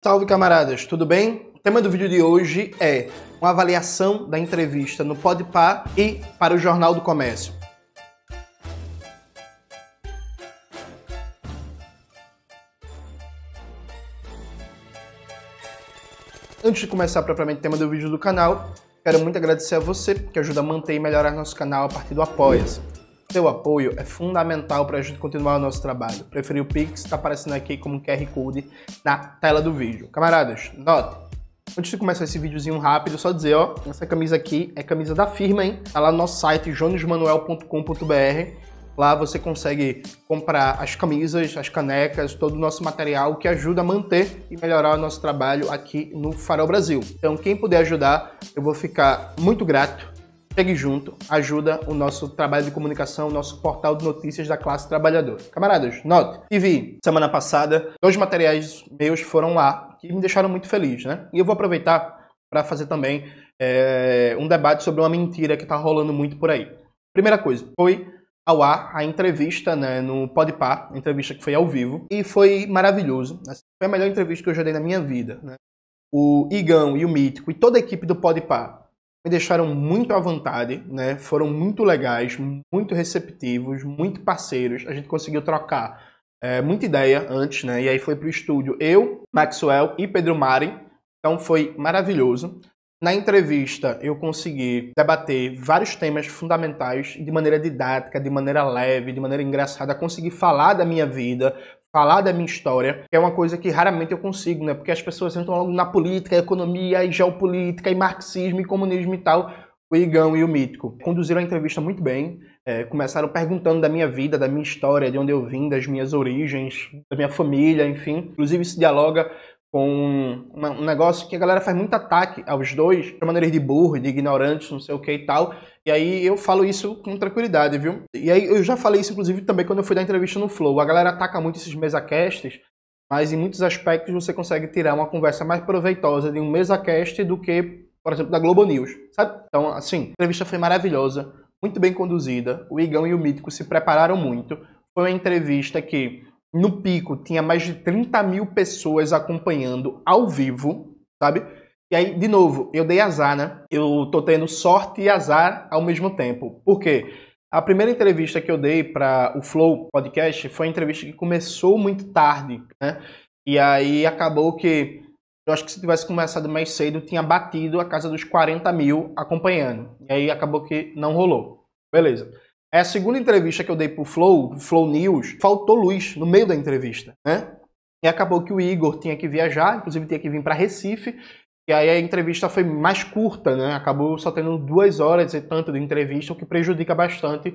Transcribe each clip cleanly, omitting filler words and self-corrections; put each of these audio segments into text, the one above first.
Salve, camaradas, tudo bem? O tema do vídeo de hoje é uma avaliação da entrevista no Podpah e para o Jornal do Comércio. Antes de começar propriamente o tema do vídeo do canal, quero muito agradecer a você que ajuda a manter e melhorar nosso canal a partir do Apoia-se. Seu apoio é fundamental para a gente continuar o nosso trabalho. Preferir o Pix, está aparecendo aqui como um QR Code na tela do vídeo. Camaradas, note, antes de começar esse videozinho rápido, só dizer, ó, essa camisa aqui é camisa da firma, hein? Tá lá no nosso site jonesmanuel.com.br. Lá você consegue comprar as camisas, as canecas, todo o nosso material que ajuda a manter e melhorar o nosso trabalho aqui no Farol Brasil. Então, quem puder ajudar, eu vou ficar muito grato. Chegue junto, ajuda o nosso trabalho de comunicação, o nosso portal de notícias da classe trabalhadora. Camaradas, note, tive semana passada, 2 materiais meus foram lá, que me deixaram muito feliz, né? E eu vou aproveitar para fazer também um debate sobre uma mentira que está rolando muito por aí. Primeira coisa, foi ao ar a entrevista, né, no Podpah, a entrevista que foi ao vivo, e foi maravilhoso. Foi a melhor entrevista que eu já dei na minha vida, né? O Igão e o Mítico e toda a equipe do Podpah me deixaram muito à vontade, né? Foram muito legais, muito receptivos, muito parceiros. A gente conseguiu trocar muita ideia antes, né? E aí foi pro estúdio eu, Maxwell e Pedro Mari. Então foi maravilhoso. Na entrevista eu consegui debater vários temas fundamentais de maneira didática, de maneira leve, de maneira engraçada. Consegui falar da minha vida, falar da minha história, que é uma coisa que raramente eu consigo, né? Porque as pessoas entram logo na política, economia, e geopolítica, e marxismo, e comunismo e tal. O Igão e o Mítico conduziram a entrevista muito bem, começaram perguntando da minha vida, da minha história, de onde eu vim, das minhas origens, da minha família, enfim. Inclusive isso dialoga com um negócio que a galera faz muito ataque aos dois, de maneira de burro, de ignorantes, não sei o que e tal. E aí eu falo isso com tranquilidade, viu? E aí eu já falei isso, inclusive, também quando eu fui dar entrevista no Flow. A galera ataca muito esses mesacasts, mas em muitos aspectos você consegue tirar uma conversa mais proveitosa de um mesacast do que, por exemplo, da Globo News, sabe? Então, assim, a entrevista foi maravilhosa, muito bem conduzida. O Igão e o Mítico se prepararam muito. Foi uma entrevista que, no pico, tinha mais de 30 mil pessoas acompanhando ao vivo, sabe? E aí, de novo, eu dei azar, né? Eu tô tendo sorte e azar ao mesmo tempo. Por quê? A primeira entrevista que eu dei para o Flow Podcast foi uma entrevista que começou muito tarde, né? E aí acabou que, eu acho que se tivesse começado mais cedo, tinha batido a casa dos 40 mil acompanhando. E aí acabou que não rolou. Beleza. É a segunda entrevista que eu dei pro Flow News, faltou luz no meio da entrevista, né? E acabou que o Igor tinha que viajar, inclusive tinha que vir para Recife. E aí a entrevista foi mais curta, né? Acabou só tendo 2 horas e tanto de entrevista, o que prejudica bastante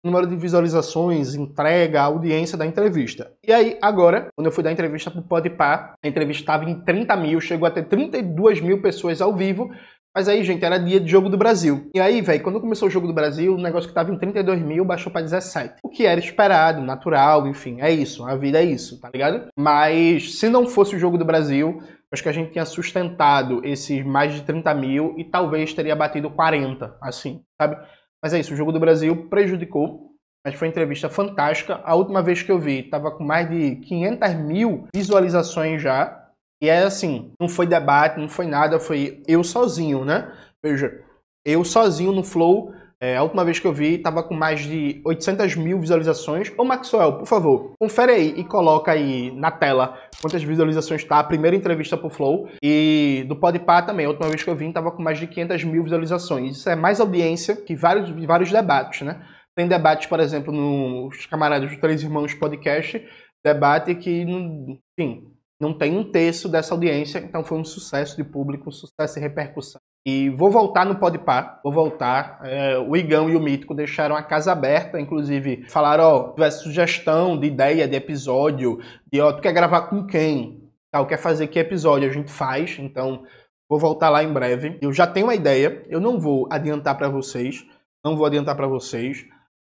o número de visualizações, entrega, audiência da entrevista. E aí, agora, quando eu fui dar entrevista pro Podpah, a entrevista estava em 30 mil, chegou a ter 32 mil pessoas ao vivo, mas aí, gente, era dia de Jogo do Brasil. E aí, velho, quando começou o Jogo do Brasil, o negócio que estava em 32 mil baixou para 17. O que era esperado, natural, enfim, é isso, a vida é isso, tá ligado? Mas se não fosse o Jogo do Brasil, acho que a gente tinha sustentado esses mais de 30 mil e talvez teria batido 40, assim, sabe? Mas é isso, o Jogo do Brasil prejudicou, mas foi uma entrevista fantástica. A última vez que eu vi, tava com mais de 500 mil visualizações já. E é assim, não foi debate, não foi nada, foi eu sozinho, né? Veja, eu sozinho no Flow, a última vez que eu vi, tava com mais de 800 mil visualizações. Ô Maxwell, por favor, confere aí e coloca aí na tela quantas visualizações tá a primeira entrevista pro Flow. E do Podpah também, a última vez que eu vi, tava com mais de 500 mil visualizações. Isso é mais audiência que vários debates, né? Tem debates, por exemplo, nos camaradas dos Três Irmãos Podcast, debate que, enfim, não tem 1/3 dessa audiência, então foi um sucesso de público, um sucesso de repercussão. E vou voltar no Podpah, vou voltar. O Igão e o Mítico deixaram a casa aberta, inclusive falaram, ó, tivesse sugestão de ideia de episódio, de ó, tu quer gravar com quem? Tal, quer fazer que episódio? A gente faz, então vou voltar lá em breve. Eu já tenho uma ideia, eu não vou adiantar para vocês,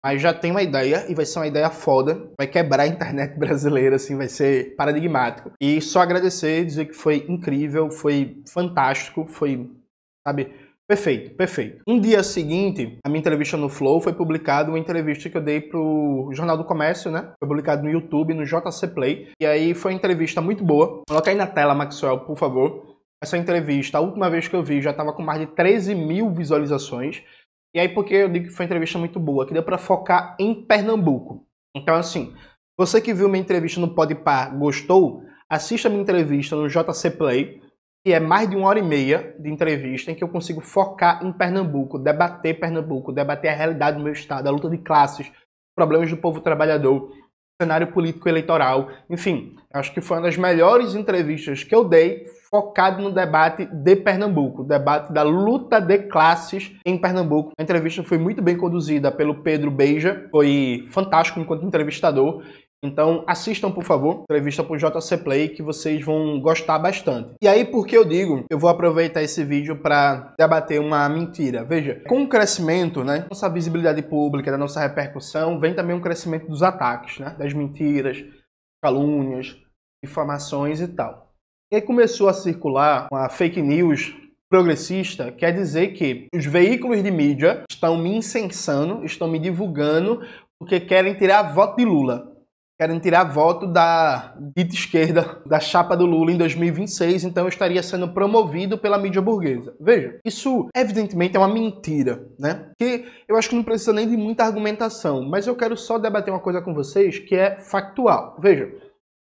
mas já tenho uma ideia e vai ser uma ideia foda, vai quebrar a internet brasileira, assim, vai ser paradigmático. E só agradecer, dizer que foi incrível, foi fantástico, foi, sabe, Perfeito, perfeito. Um dia seguinte, a minha entrevista no Flow foi publicada uma entrevista que eu dei pro Jornal do Comércio, né? Foi publicado no YouTube, no JC Play. E aí foi uma entrevista muito boa. Coloca aí na tela, Maxwell, por favor. Essa entrevista, a última vez que eu vi, já estava com mais de 13 mil visualizações. E aí, porque eu digo que foi uma entrevista muito boa, que deu para focar em Pernambuco. Então, assim, você que viu minha entrevista no Podpah, gostou? Assista a minha entrevista no JC Play, que é mais de 1h30 de entrevista, em que eu consigo focar em Pernambuco, debater a realidade do meu estado, a luta de classes, problemas do povo trabalhador, cenário político eleitoral, enfim, acho que foi uma das melhores entrevistas que eu dei, focado no debate de Pernambuco, o debate da luta de classes em Pernambuco. A entrevista foi muito bem conduzida pelo Pedro Beija, foi fantástico enquanto entrevistador. Então assistam, por favor, entrevista pro JC Play, que vocês vão gostar bastante. E aí, por que eu digo, eu vou aproveitar esse vídeo para debater uma mentira. Veja, com o crescimento, né, nossa visibilidade pública, da nossa repercussão, vem também um crescimento dos ataques, né, das mentiras, calúnias, difamações e tal. E aí começou a circular uma fake news progressista, quer dizer que os veículos de mídia estão me incensando, estão me divulgando, porque querem tirar voto de Lula. Querem tirar voto da dita esquerda, da chapa do Lula em 2026, então eu estaria sendo promovido pela mídia burguesa. Veja, isso evidentemente é uma mentira, né? Que eu acho que não precisa nem de muita argumentação, mas eu quero só debater uma coisa com vocês que é factual. Veja,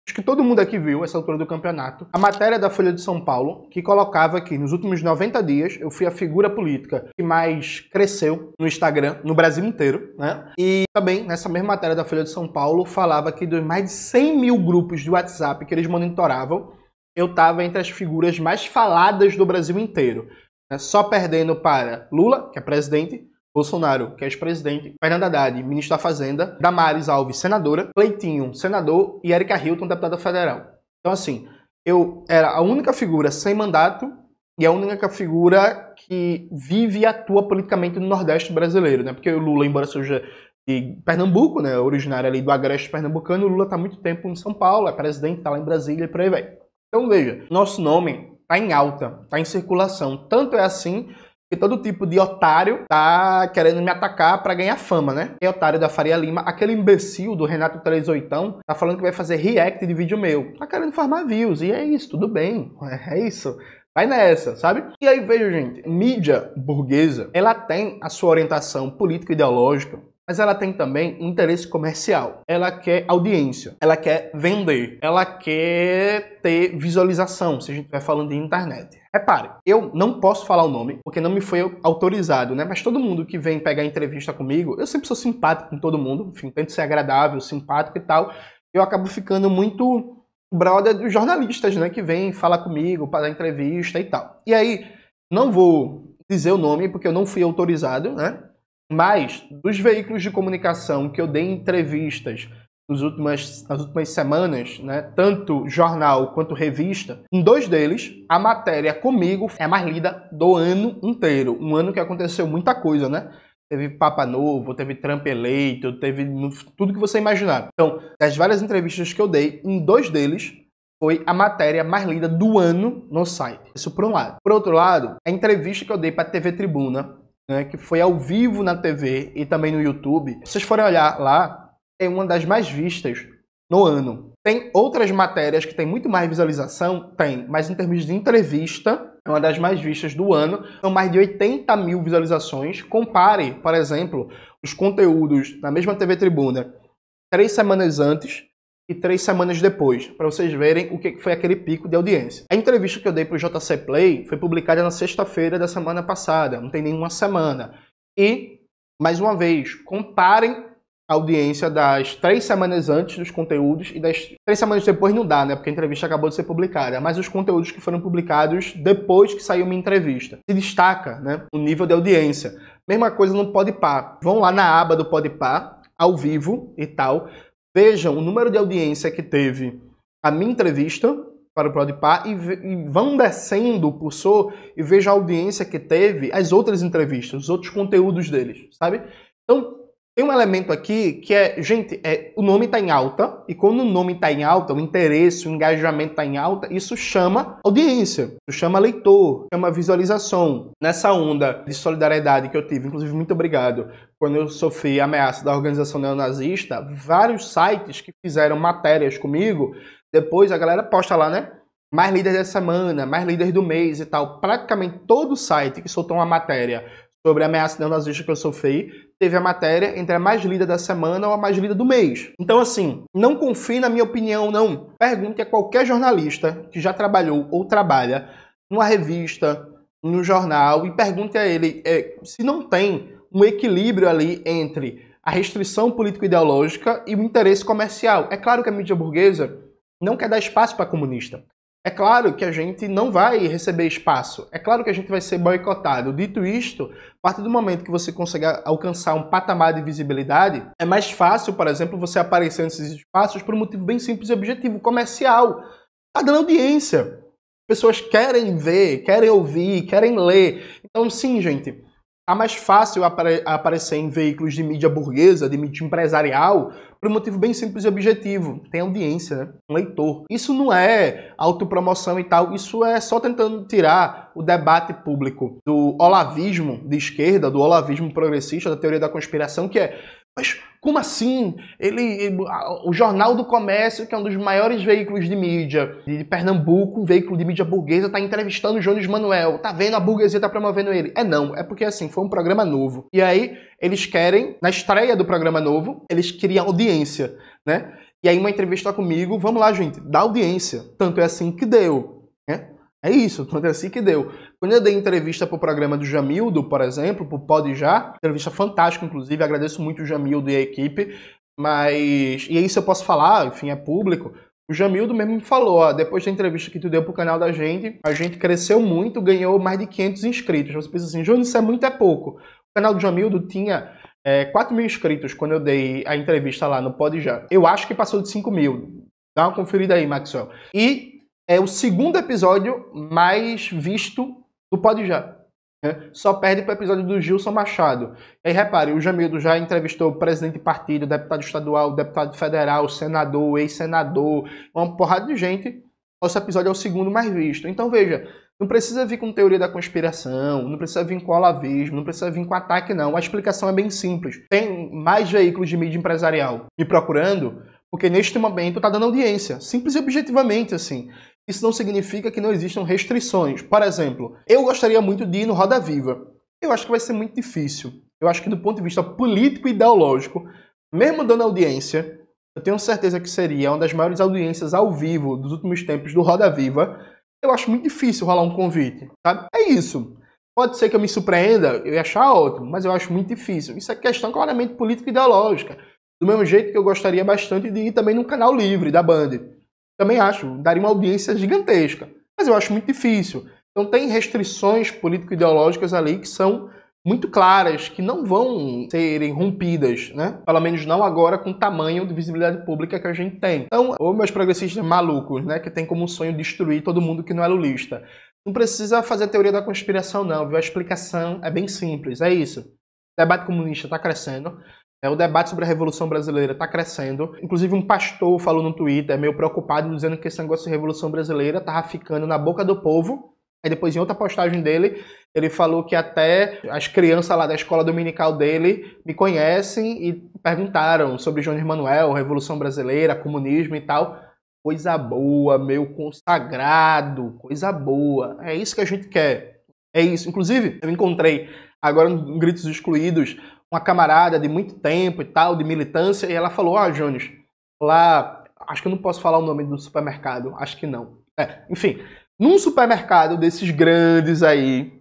acho que todo mundo aqui viu, essa altura do campeonato, a matéria da Folha de São Paulo, que colocava que nos últimos 90 dias eu fui a figura política que mais cresceu no Instagram, no Brasil inteiro, né? E também, nessa mesma matéria da Folha de São Paulo, falava que dos mais de 100 mil grupos de WhatsApp que eles monitoravam, eu estava entre as figuras mais faladas do Brasil inteiro, né? Só perdendo para Lula, que é presidente, Bolsonaro, que é ex-presidente, Fernando Haddad, ministro da Fazenda, Damares Alves, senadora, Cleitinho, senador, e Erika Hilton, deputada federal. Então, assim, eu era a única figura sem mandato e a única figura que vive e atua politicamente no Nordeste brasileiro, né? Porque o Lula, embora seja de Pernambuco, né, originário ali do agreste pernambucano, o Lula está há muito tempo em São Paulo, é presidente, está lá em Brasília e por aí vai. Então, veja, nosso nome está em alta, está em circulação. Tanto é assim que todo tipo de otário tá querendo me atacar pra ganhar fama, né? Tem otário da Faria Lima, aquele imbecil do Renato 38, tá falando que vai fazer react de vídeo meu. Tá querendo farmar views, e é isso, tudo bem, é isso. Vai nessa, sabe? E aí veja, gente, mídia burguesa, ela tem a sua orientação político-ideológica, mas ela tem também um interesse comercial. Ela quer audiência, ela quer vender, ela quer ter visualização, se a gente estiver falando de internet. Repare, eu não posso falar o nome, porque não me foi autorizado, né? Mas todo mundo que vem pegar entrevista comigo, eu sempre sou simpático com todo mundo, enfim, tento ser agradável, simpático e tal. Eu acabo ficando muito brother dos jornalistas, né? Que vem falar comigo para dar entrevista e tal. E aí, não vou dizer o nome, porque eu não fui autorizado, né? Mas, dos veículos de comunicação que eu dei entrevistas nas últimas semanas, né, tanto jornal quanto revista, em 2 deles, a matéria comigo é a mais lida do ano inteiro. Um ano que aconteceu muita coisa, né? Teve Papa Novo, teve Trump eleito, teve tudo que você imaginar. Então, das várias entrevistas que eu dei, em 2 deles, foi a matéria mais lida do ano no site. Isso por um lado. Por outro lado, a entrevista que eu dei para a TV Tribuna, né, que foi ao vivo na TV e também no YouTube, se vocês forem olhar lá, é uma das mais vistas no ano. Tem outras matérias que tem muito mais visualização? Tem, mas em termos de entrevista, é uma das mais vistas do ano. São mais de 80 mil visualizações. Compare, por exemplo, os conteúdos na mesma TV Tribuna 3 semanas antes e 3 semanas depois, para vocês verem o que foi aquele pico de audiência. A entrevista que eu dei para o JC Play foi publicada na sexta-feira da semana passada, não tem nenhuma semana. E, mais uma vez, comparem a audiência das 3 semanas antes dos conteúdos e das 3 semanas depois não dá, né? Porque a entrevista acabou de ser publicada. Mas os conteúdos que foram publicados depois que saiu minha entrevista. Se destaca, né, o nível de audiência. Mesma coisa no Podpah. Vão lá na aba do Podpah, ao vivo e tal. Vejam o número de audiência que teve a minha entrevista para o Podpah e vão descendo o cursor e vejam a audiência que teve as outras entrevistas, os outros conteúdos deles, sabe? Então, Tem um elemento aqui que é, gente, o nome está em alta, e quando o nome está em alta, o interesse, o engajamento está em alta, isso chama audiência, isso chama leitor, chama visualização. Nessa onda de solidariedade que eu tive, inclusive muito obrigado, quando eu sofri a ameaça da organização neonazista, vários sites que fizeram matérias comigo, depois a galera posta lá, né? Mais líderes da semana, mais líderes do mês e tal. Praticamente todo site que soltou uma matéria sobre a ameaça neonazista que eu sofri, teve a matéria entre a mais lida da semana ou a mais lida do mês. Então, assim, não confie na minha opinião, não. Pergunte a qualquer jornalista que já trabalhou ou trabalha numa revista, no jornal, e pergunte a ele se não tem um equilíbrio ali entre a restrição político-ideológica e o interesse comercial. É claro que a mídia burguesa não quer dar espaço para comunista. É claro que a gente não vai receber espaço. É claro que a gente vai ser boicotado. Dito isto, a partir do momento que você consegue alcançar um patamar de visibilidade, é mais fácil, por exemplo, você aparecer nesses espaços por um motivo bem simples e objetivo, comercial. Tá dando audiência. Pessoas querem ver, querem ouvir, querem ler. Então, sim, gente, tá mais fácil aparecer em veículos de mídia burguesa, de mídia empresarial, por um motivo bem simples e objetivo. Tem audiência, né? Um leitor. Isso não é autopromoção e tal, isso é só tentando tirar o debate público do olavismo de esquerda, do olavismo progressista, da teoria da conspiração, que é, mas como assim? O Jornal do Comércio, que é um dos maiores veículos de mídia de Pernambuco, um veículo de mídia burguesa, está entrevistando o Jones Manuel. Tá vendo? A burguesia tá promovendo ele. Não, é porque assim, foi um programa novo. E aí, eles querem, na estreia do programa novo, eles queriam audiência, né? E aí uma entrevista comigo, vamos lá, gente, dá audiência. Tanto é assim que deu, né? É isso, tanto é assim que deu. Quando eu dei entrevista pro programa do Jamildo, por exemplo, pro Pode Já, entrevista fantástica, inclusive, agradeço muito o Jamildo e a equipe, mas... E aí se eu posso falar, enfim, é público, o Jamildo mesmo me falou, ó, depois da entrevista que tu deu pro canal da gente, a gente cresceu muito, ganhou mais de 500 inscritos. Você pensa assim, Júnior, isso é muito, é pouco. O canal do Jamildo tinha 4 mil inscritos quando eu dei a entrevista lá no Pode Já. Eu acho que passou de 5 mil. Dá uma conferida aí, Maxwell. E é o segundo episódio mais visto do Pode Já. Né? Só perde para o episódio do Gilson Machado. E aí, repare, o Jamildo já entrevistou o presidente de partido, deputado estadual, deputado federal, senador, ex-senador, uma porrada de gente. Nosso episódio é o segundo mais visto. Então, veja, não precisa vir com teoria da conspiração, não precisa vir com olavismo, não precisa vir com ataque, não. A explicação é bem simples. Tem mais veículos de mídia empresarial me procurando, porque neste momento está dando audiência. Simples e objetivamente, assim. Isso não significa que não existam restrições. Por exemplo, eu gostaria muito de ir no Roda Viva. Eu acho que vai ser muito difícil. Eu acho que do ponto de vista político e ideológico, mesmo dando audiência, eu tenho certeza que seria uma das maiores audiências ao vivo dos últimos tempos do Roda Viva. Eu acho muito difícil rolar um convite, sabe? É isso. Pode ser que eu me surpreenda, eu ia achar ótimo, mas eu acho muito difícil. Isso é questão claramente política e ideológica. Do mesmo jeito que eu gostaria bastante de ir também no canal livre da Band. Também acho, daria uma audiência gigantesca. Mas eu acho muito difícil. Então tem restrições político-ideológicas ali que são muito claras, que não vão serem rompidas, né? Pelo menos não agora com o tamanho de visibilidade pública que a gente tem. Então, ou meus progressistas malucos, né? Que tem como sonho destruir todo mundo que não é lulista. Não precisa fazer a teoria da conspiração, não, viu? A explicação é bem simples, é isso. O debate comunista está crescendo. O debate sobre a Revolução Brasileira está crescendo. Inclusive um pastor falou no Twitter, meio preocupado, dizendo que esse negócio de Revolução Brasileira estava ficando na boca do povo. Aí depois, em outra postagem dele, ele falou que até as crianças lá da escola dominical dele me conhecem e perguntaram sobre Jones Manuel, Revolução Brasileira, comunismo e tal. Coisa boa, meu consagrado, coisa boa. É isso que a gente quer. É isso. Inclusive, eu encontrei agora no Gritos Excluídos uma camarada de muito tempo e tal, de militância, e ela falou, Jones, lá, acho que eu não posso falar o nome do supermercado, acho que não. Enfim, num supermercado desses grandes aí,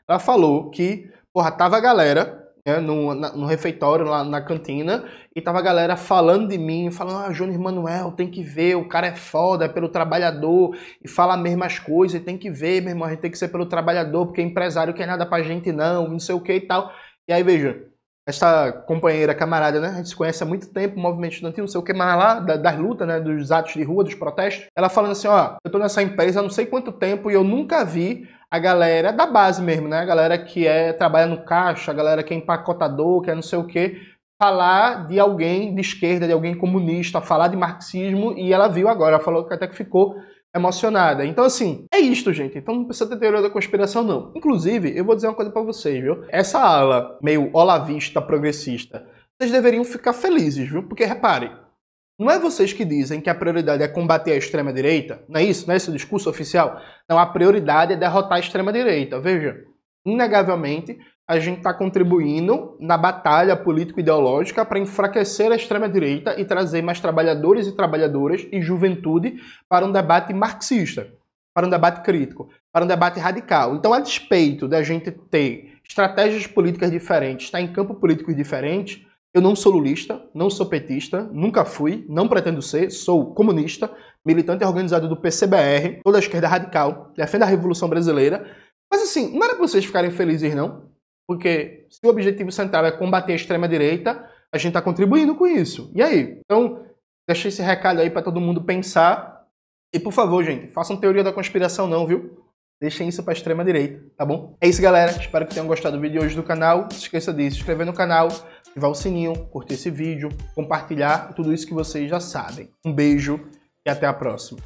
ela falou que, porra, tava a galera, né, no refeitório, lá na cantina, e tava a galera falando de mim, falando, Jones Manuel, tem que ver, o cara é foda, é pelo trabalhador, e fala as mesmas coisas, tem que ver, meu irmão, a gente tem que ser pelo trabalhador, porque empresário quer nada pra gente não sei o que e tal. E aí, veja, essa companheira, camarada, né? A gente se conhece há muito tempo, movimento estudantil, não sei o que mais lá, das lutas, né? Dos atos de rua, dos protestos. Ela falando assim, eu tô nessa empresa há não sei quanto tempo e eu nunca vi a galera da base mesmo, né? A galera que trabalha no caixa, a galera que é empacotador, que é não sei o quê, falar de alguém de esquerda, de alguém comunista, falar de marxismo, e ela viu agora, ela falou que até que ficou emocionada. Então, assim, é isto, gente. Então não precisa ter teoria da conspiração, não. Inclusive, eu vou dizer uma coisa pra vocês, viu? Essa ala meio olavista, progressista, vocês deveriam ficar felizes, viu? Porque, repare, não é vocês que dizem que a prioridade é combater a extrema-direita? Não é isso? Não é esse o discurso oficial? Não, a prioridade é derrotar a extrema-direita. Veja, inegavelmente, a gente está contribuindo na batalha político-ideológica para enfraquecer a extrema-direita e trazer mais trabalhadores e trabalhadoras e juventude para um debate marxista, para um debate crítico, para um debate radical. Então, a despeito da gente ter estratégias políticas diferentes, estar em campo políticos diferentes, eu não sou lulista, não sou petista, nunca fui, não pretendo ser, sou comunista, militante organizado do PCBR, sou da esquerda radical, defendo a Revolução Brasileira. Mas assim, não era para vocês ficarem felizes, não? Porque se o objetivo central é combater a extrema-direita, a gente está contribuindo com isso. E aí? Então, deixei esse recado aí para todo mundo pensar. E por favor, gente, façam teoria da conspiração não, viu? Deixem isso para a extrema-direita, tá bom? É isso, galera. Espero que tenham gostado do vídeo de hoje do canal. Não se esqueça de se inscrever no canal, ativar o sininho, curtir esse vídeo, compartilhar, tudo isso que vocês já sabem. Um beijo e até a próxima.